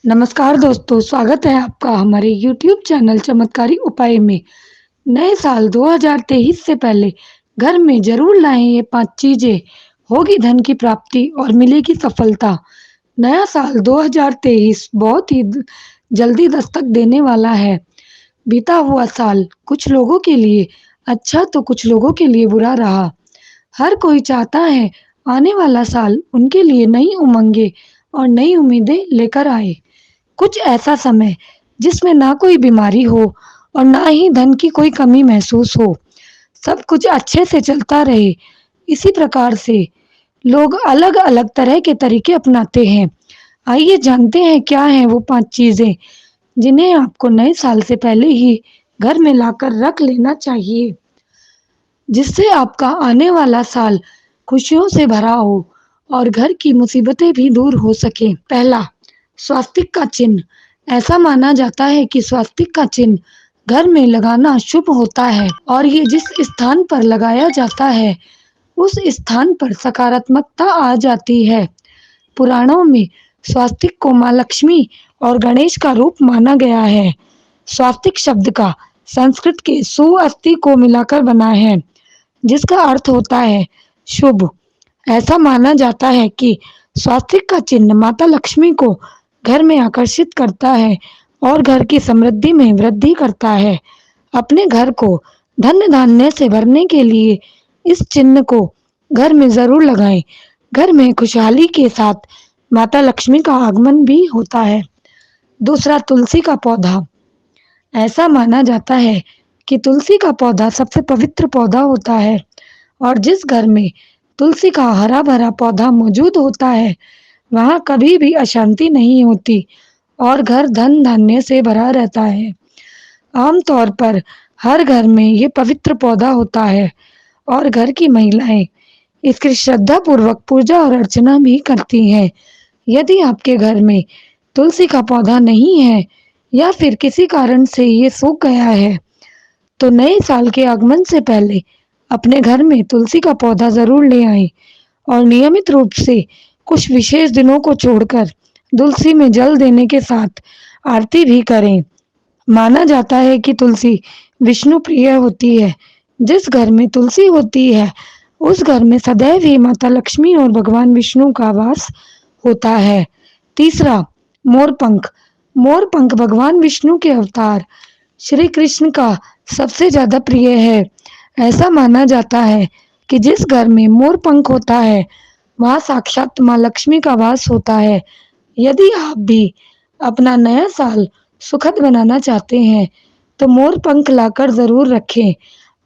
नमस्कार दोस्तों, स्वागत है आपका हमारे YouTube चैनल चमत्कारी उपाय में। नए साल 2023 से पहले घर में ज़रूर लाएँ ये 5 चीज़ें, होगी धन की प्राप्ति और मिलेगी सफलता। नया साल 2023 बहुत ही जल्दी दस्तक देने वाला है। बीता हुआ साल कुछ लोगों के लिए अच्छा तो कुछ लोगों के लिए बुरा रहा। हर कोई चाहता है आने वाला साल उनके लिए नई उमंगें और नई उम्मीदें लेकर आए। कुछ ऐसा समय जिसमें ना कोई बीमारी हो और ना ही धन की कोई कमी महसूस हो। सब कुछ अच्छे से चलता रहे। इसी प्रकार से लोग अलग-अलग तरह के तरीके अपनाते हैं। आइए जानते हैं क्या हैं वो 5 चीज़ें, जिन्हें आपको नए साल से पहले ही घर में लाकर रख लेना चाहिए, जिससे आपका आने वाला साल खुशियों से भरा हो और घर की मुसीबतें भी दूर हो सकें। पहला, स्वास्तिक का चिन्ह। ऐसा माना जाता है कि स्वास्तिक का चिन्ह घर में लगाना शुभ होता है और ये जिस स्थान पर लगाया जाता है, उस स्थान पर सकारात्मकता आ जाती है। पुराणों में स्वास्तिक को माँ लक्ष्मी और गणेश का रूप माना गया है। स्वास्तिक शब्द का संस्कृत के सु अस्थि को मिलाकर बना है, जिसका अर्थ होता है शुभ। ऐसा माना जाता है कि स्वास्तिक का चिन्ह माता लक्ष्मी को घर में आकर्षित करता है और घर की समृद्धि में वृद्धि करता है। अपने घर को धन धान्य से भरने के लिए इस चिन्ह को घर में ज़रूर लगाएं। घर में खुशहाली के साथ माता लक्ष्मी का आगमन भी होता है। दूसरा, तुलसी का पौधा। ऐसा माना जाता है कि तुलसी का पौधा सबसे पवित्र पौधा होता है और जिस घर में तुलसी का हरा-भरा पौधा मौजूद होता है, वहाँ कभी भी अशांति नहीं होती और घर धन-धान्य से भरा रहता है। आम तौर पर हर घर में ये पवित्र पौधा होता है और घर की महिलाएं इसकी श्रद्धापूर्वक पूजा और अर्चना भी करती हैं। यदि आपके घर में तुलसी का पौधा नहीं है या फिर किसी कारण से ये सूख गया है, तो नए साल के आगमन से पहले अपने घर में तुलसी का पौधा ज़रूर ले आएँ और नियमित रूप से कुछ विशेष दिनों को छोड़कर तुलसी में जल देने के साथ आरती भी करें। माना जाता है कि तुलसी विष्णु प्रिय होती है। जिस घर में तुलसी होती है, उस घर में सदैव ही माता लक्ष्मी और भगवान विष्णु का वास होता है। तीसरा, मोरपंख। मोरपंख भगवान विष्णु के अवतार श्री कृष्ण का सबसे ज़्यादा प्रिय है। ऐसा माना जाता है कि जिस घर में मोरपंख होता है, वहाँ साक्षात माँ लक्ष्मी का वास होता है। यदि आप भी अपना नया साल सुखद बनाना चाहते हैं, तो मोरपंख लाकर ज़रूर रखें।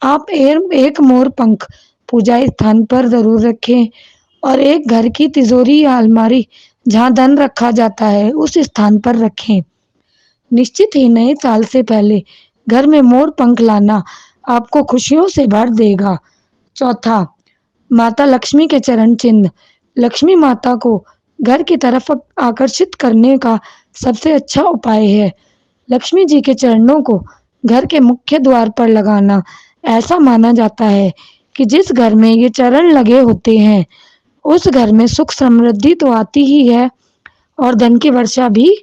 आप एक मोरपंख पूजा स्थान पर ज़रूर रखें और एक घर की तिजोरी या अलमारी जहाँ धन रखा जाता है, उस स्थान पर रखें। निश्चित ही नए साल से पहले घर में मोर पंख लाना आपको खुशियों से भर देगा। चौथा, माता लक्ष्मी के चरण चिन्ह। लक्ष्मी माता को घर की तरफ आकर्षित करने का सबसे अच्छा उपाय है लक्ष्मी जी के चरणों को घर के मुख्य द्वार पर लगाना। ऐसा माना जाता है कि जिस घर में ये चरण लगे होते हैं, उस घर में सुख समृद्धि तो आती ही है और धन की वर्षा भी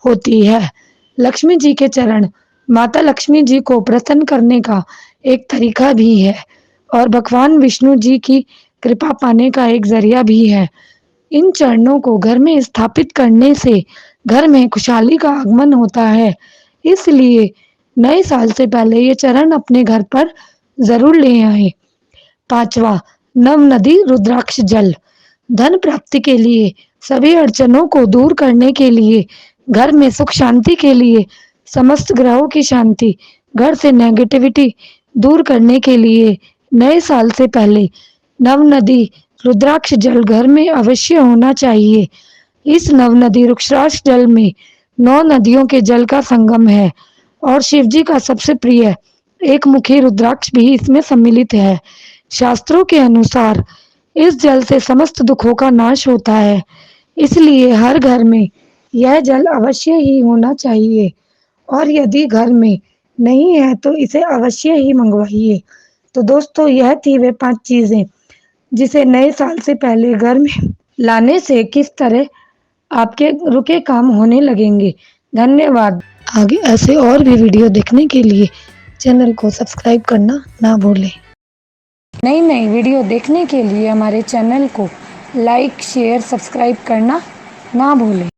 होती है। लक्ष्मी जी के चरण माता लक्ष्मी जी को प्रसन्न करने का एक तरीका भी है और भगवान विष्णु जी की कृपा पाने का एक ज़रिया भी है। इन चरणों को घर में स्थापित करने से घर में खुशहाली का आगमन होता है। इसलिए नए साल से पहले ये चरण अपने घर पर ज़रूर ले आएँ। पाँचवाँ, नवनदी रुद्राक्ष जल। धन प्राप्ति के लिए, सभी अड़चनों को दूर करने के लिए, घर में सुख शांति के लिए, समस्त ग्रहों की शांति, घर से नेगेटिविटी दूर करने के लिए नए साल से पहले नवनदी रुद्राक्ष जल घर में अवश्य होना चाहिए। इस नवनदी रुद्राक्ष जल में 9 नदियों के जल का संगम है और शिव जी का सबसे प्रिय एक मुखी रुद्राक्ष भी इसमें सम्मिलित है। शास्त्रों के अनुसार इस जल से समस्त दुखों का नाश होता है, इसलिए हर घर में यह जल अवश्य ही होना चाहिए और यदि घर में नहीं है तो इसे अवश्य ही मंगवाइए। तो दोस्तों, यह थी वे 5 चीज़ें जिसे नए साल से पहले घर में लाने से किस तरह आपके रुके काम होने लगेंगे। धन्यवाद। आगे ऐसे और भी वीडियो देखने के लिए चैनल को सब्सक्राइब करना ना भूलें। नई नई वीडियो देखने के लिए हमारे चैनल को लाइक शेयर सब्सक्राइब करना ना भूलें।